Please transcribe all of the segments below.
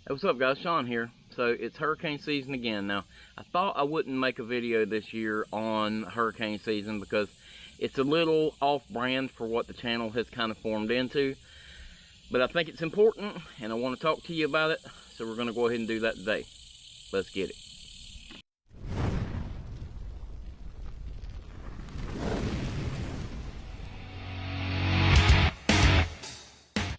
Hey, what's up guys, Sean here. So it's hurricane season again. Now, I thought I wouldn't make a video this year on hurricane season because it's a little off-brand for what the channel has kind of formed into. But I think it's important and I want to talk to you about it. So we're going to go ahead and do that today. Let's get it.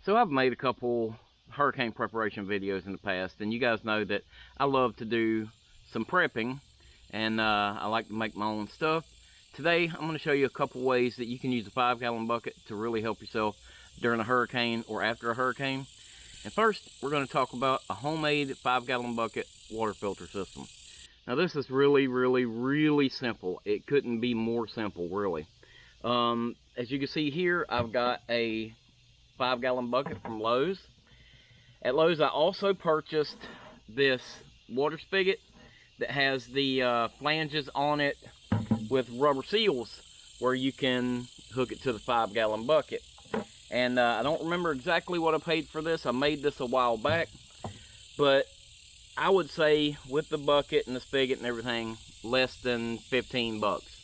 So I've made a couple hurricane preparation videos in the past, and you guys know that I love to do some prepping, and I like to make my own stuff. Today I'm going to show you a couple ways that you can use a 5-gallon bucket to really help yourself during a hurricane or after a hurricane. And first we're going to talk about a homemade 5-gallon bucket water filter system. Now this is really simple. It couldn't be more simple, really. As you can see here, I've got a 5-gallon bucket from Lowe's. At Lowe's, I also purchased this water spigot that has the flanges on it with rubber seals where you can hook it to the 5-gallon bucket. And I don't remember exactly what I paid for this. I made this a while back, but I would say with the bucket and the spigot and everything, less than 15 bucks.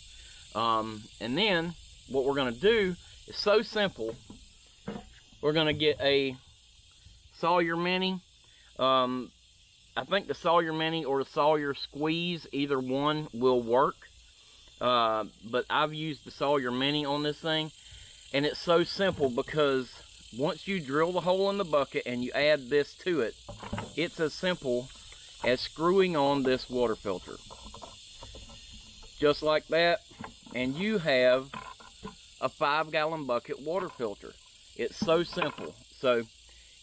And then what we're going to do is so simple. We're going to get a Sawyer Mini. I think the Sawyer Mini or the Sawyer Squeeze, either one will work. But I've used the Sawyer Mini on this thing. And it's so simple because once you drill the hole in the bucket and you add this to it, it's as simple as screwing on this water filter. Just like that. And you have a 5-gallon bucket water filter. It's so simple. So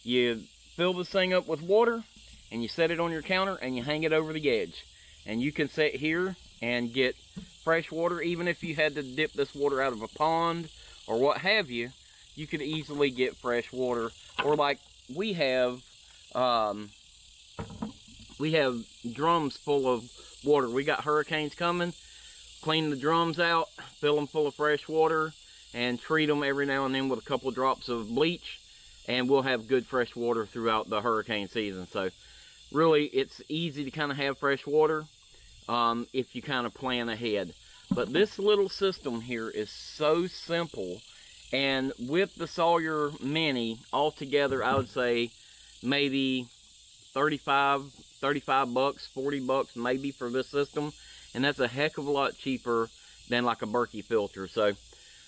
you fill this thing up with water and you set it on your counter and you hang it over the edge. And you can sit here and get fresh water. Even if you had to dip this water out of a pond or what have you, you could easily get fresh water. Or like we have drums full of water. We got hurricanes coming. Clean the drums out, fill them full of fresh water, and treat them every now and then with a couple drops of bleach, and we'll have good fresh water throughout the hurricane season. So really it's easy to kind of have fresh water if you kind of plan ahead. But this little system here is so simple, and with the Sawyer Mini altogether, I would say maybe 35 bucks, 40 bucks maybe for this system, and that's a heck of a lot cheaper than like a Berkey filter. So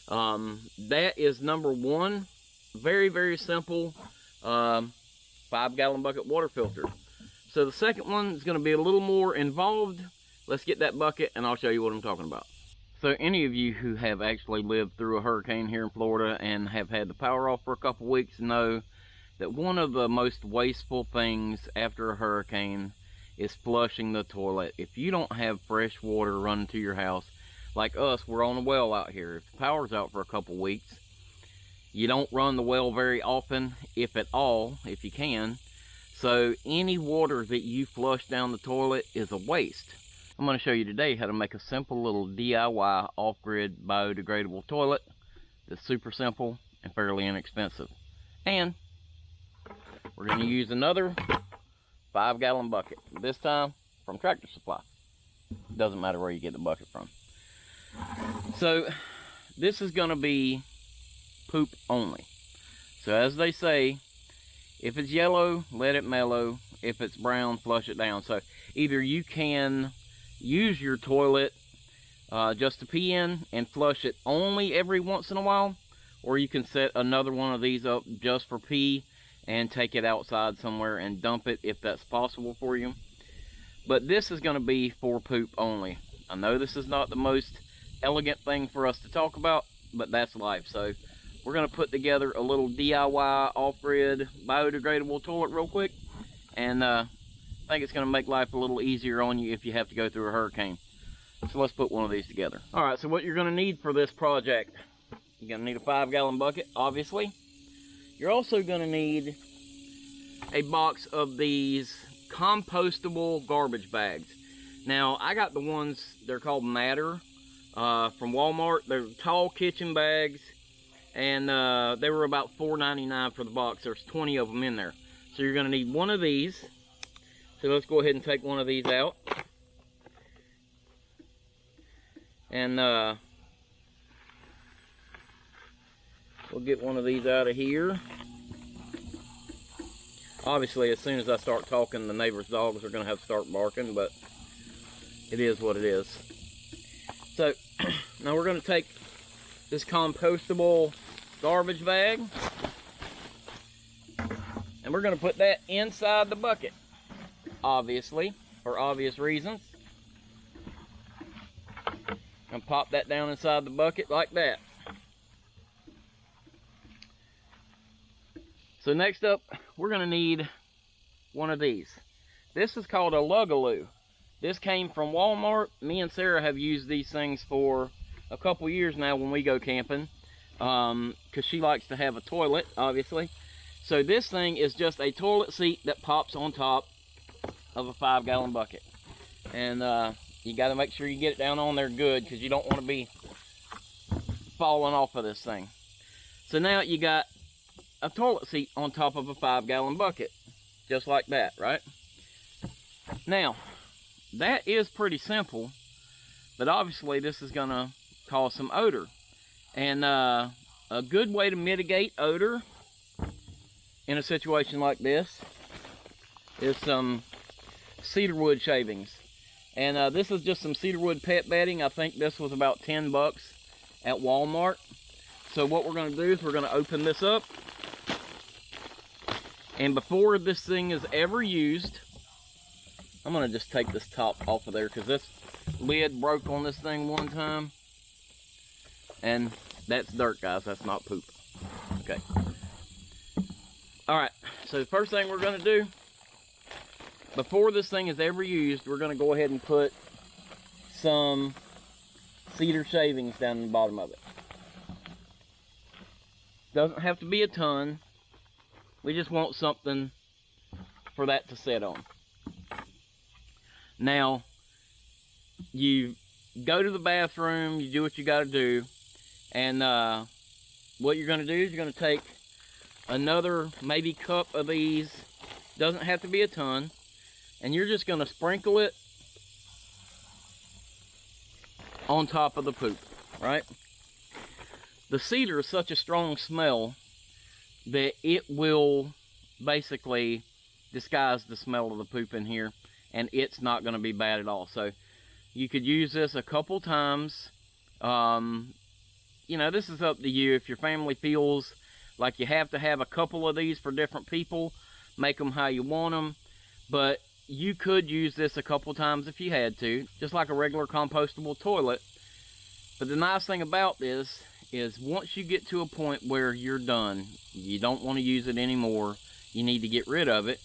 that is number one. Very simple 5-gallon bucket water filter. So the second one is going to be a little more involved. Let's get that bucket and I'll show you what I'm talking about. So any of you who have actually lived through a hurricane here in Florida and have had the power off for a couple weeks know that one of the most wasteful things after a hurricane is flushing the toilet. If you don't have fresh water running to your house, like us, we're on a well out here. If the power's out for a couple weeks, you don't run the well very often, if at all, if you can. So any water that you flush down the toilet is a waste. I'm going to show you today how to make a simple little DIY off-grid biodegradable toilet that's super simple and fairly inexpensive. And we're going to use another 5-gallon bucket, this time from Tractor Supply. Doesn't matter where you get the bucket from. So this is going to be poop only. So as they say, if it's yellow, let it mellow. If it's brown, flush it down. So either you can use your toilet just to pee in and flush it only every once in a while, or you can set another one of these up just for pee and take it outside somewhere and dump it if that's possible for you. But this is going to be for poop only. I know this is not the most elegant thing for us to talk about, but that's life. So we're going to put together a little DIY off-grid biodegradable toilet real quick, and I think it's going to make life a little easier on you if you have to go through a hurricane. So let's put one of these together. Alright, so what you're going to need for this project, you're going to need a 5-gallon bucket, obviously. You're also going to need a box of these compostable garbage bags. Now, I got the ones, they're called Matter, from Walmart. They're tall kitchen bags, and they were about $4.99 for the box. There's 20 of them in there. So you're going to need one of these. So let's go ahead and take one of these out. And we'll get one of these out of here. Obviously, as soon as I start talking, the neighbor's dogs are going to have to start barking, but it is what it is. So, now we're going to take this compostable garbage bag, and we're going to put that inside the bucket, obviously, for obvious reasons. And pop that down inside the bucket like that. So next up, we're going to need one of these. This is called a lugaloo. This came from Walmart. Me and Sarah have used these things for a couple years now when we go camping, because she likes to have a toilet, obviously. So this thing is just a toilet seat that pops on top of a 5-gallon bucket. And you got to make sure you get it down on there good, because you don't want to be falling off of this thing. So now you got a toilet seat on top of a 5-gallon bucket, just like that, right? Now, that is pretty simple, but obviously this is going to cause some odor. And a good way to mitigate odor in a situation like this is some cedarwood shavings. And this is just some cedarwood pet bedding. I think this was about 10 bucks at Walmart. So what we're going to do is we're going to open this up. And before this thing is ever used, I'm going to just take this top off of there, because this lid broke on this thing one time. And that's dirt, guys. That's not poop. Okay. Alright, so the first thing we're going to do, before this thing is ever used, we're going to go ahead and put some cedar shavings down in the bottom of it. Doesn't have to be a ton. We just want something for that to sit on. Now, you go to the bathroom, you do what you got to do, and what you're going to do is you're going to take another maybe cup of these. Doesn't have to be a ton. And you're just going to sprinkle it on top of the poop, right? The cedar is such a strong smell that it will basically disguise the smell of the poop in here, and it's not going to be bad at all. So you could use this a couple times. You know, this is up to you. If your family feels like you have to have a couple of these for different people, make them how you want them. But you could use this a couple times if you had to, just like a regular compostable toilet. But the nice thing about this is once you get to a point where you're done, you don't want to use it anymore, you need to get rid of it,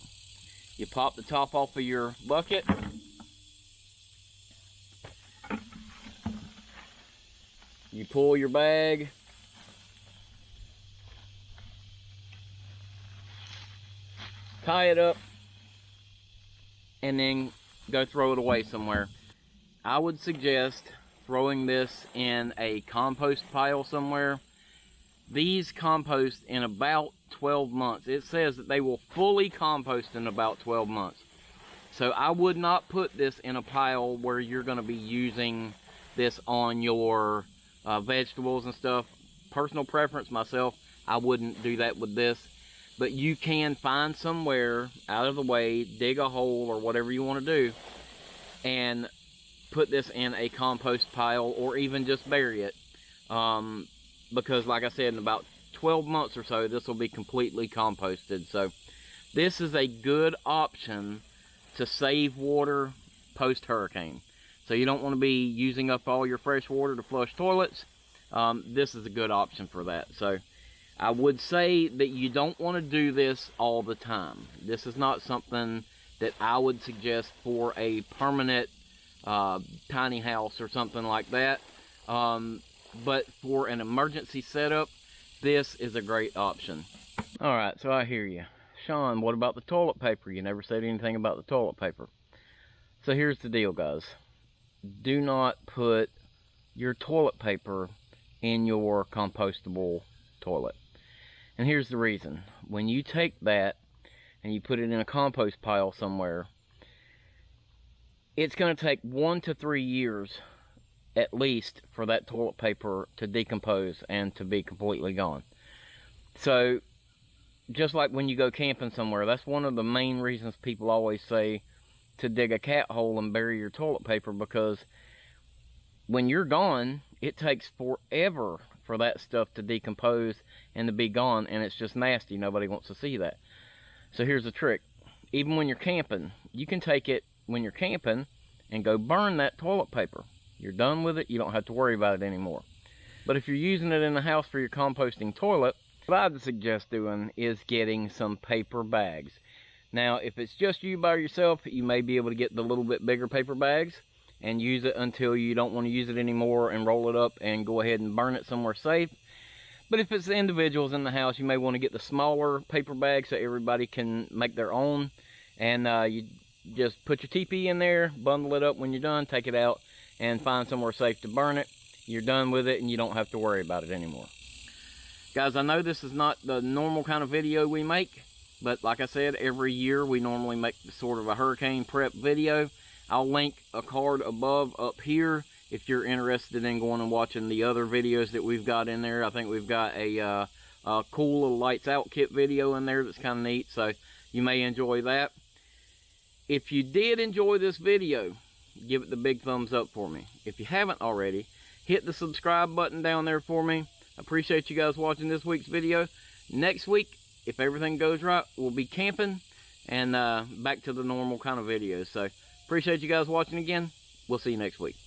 you pop the top off of your bucket, you pull your bag, tie it up, and then go throw it away somewhere. I would suggest throwing this in a compost pile somewhere. These compost in about 12 months. It says that they will fully compost in about 12 months. So I would not put this in a pile where you're going to be using this on your vegetables and stuff. Personal preference myself, I wouldn't do that with this. But you can find somewhere out of the way, dig a hole or whatever you want to do, and put this in a compost pile, or even just bury it. Because like I said, in about 12 months or so, this will be completely composted. So this is a good option to save water post-hurricane. So you don't want to be using up all your fresh water to flush toilets. This is a good option for that. So I would say that you don't want to do this all the time. This is not something that I would suggest for a permanent tiny house or something like that. But for an emergency setup, this is a great option. Alright, so I hear you. Sean, what about the toilet paper? You never said anything about the toilet paper. So here's the deal, guys. Do not put your toilet paper in your compostable toilet. And here's the reason. When you take that and you put it in a compost pile somewhere, it's going to take 1 to 3 years at least for that toilet paper to decompose and to be completely gone. So just like when you go camping somewhere, that's one of the main reasons people always say to dig a cat hole and bury your toilet paper, because when you're gone, it takes forever for that stuff to decompose and to be gone, and it's just nasty. Nobody wants to see that. So here's the trick. Even when you're camping, you can take it when you're camping and go burn that toilet paper. You're done with it. You don't have to worry about it anymore. But if you're using it in the house for your composting toilet, what I'd suggest doing is getting some paper bags. Now, if it's just you by yourself, you may be able to get the little bit bigger paper bags and use it until you don't want to use it anymore and roll it up and go ahead and burn it somewhere safe. But if it's the individuals in the house, you may want to get the smaller paper bags so everybody can make their own. And you just put your TP in there, bundle it up when you're done, take it out, and find somewhere safe to burn it. You're done with it and you don't have to worry about it anymore. Guys, I know this is not the normal kind of video we make, but like I said, every year we normally make sort of a hurricane prep video. I'll link a card above up here if you're interested in going and watching the other videos that we've got in there. I think we've got a cool little lights out kit video in there that's kind of neat, so you may enjoy that. If you did enjoy this video, give it the big thumbs up for me. If you haven't already, hit the subscribe button down there for me. I appreciate you guys watching this week's video. Next week, if everything goes right, we'll be camping and back to the normal kind of videos. So appreciate you guys watching again. We'll see you next week.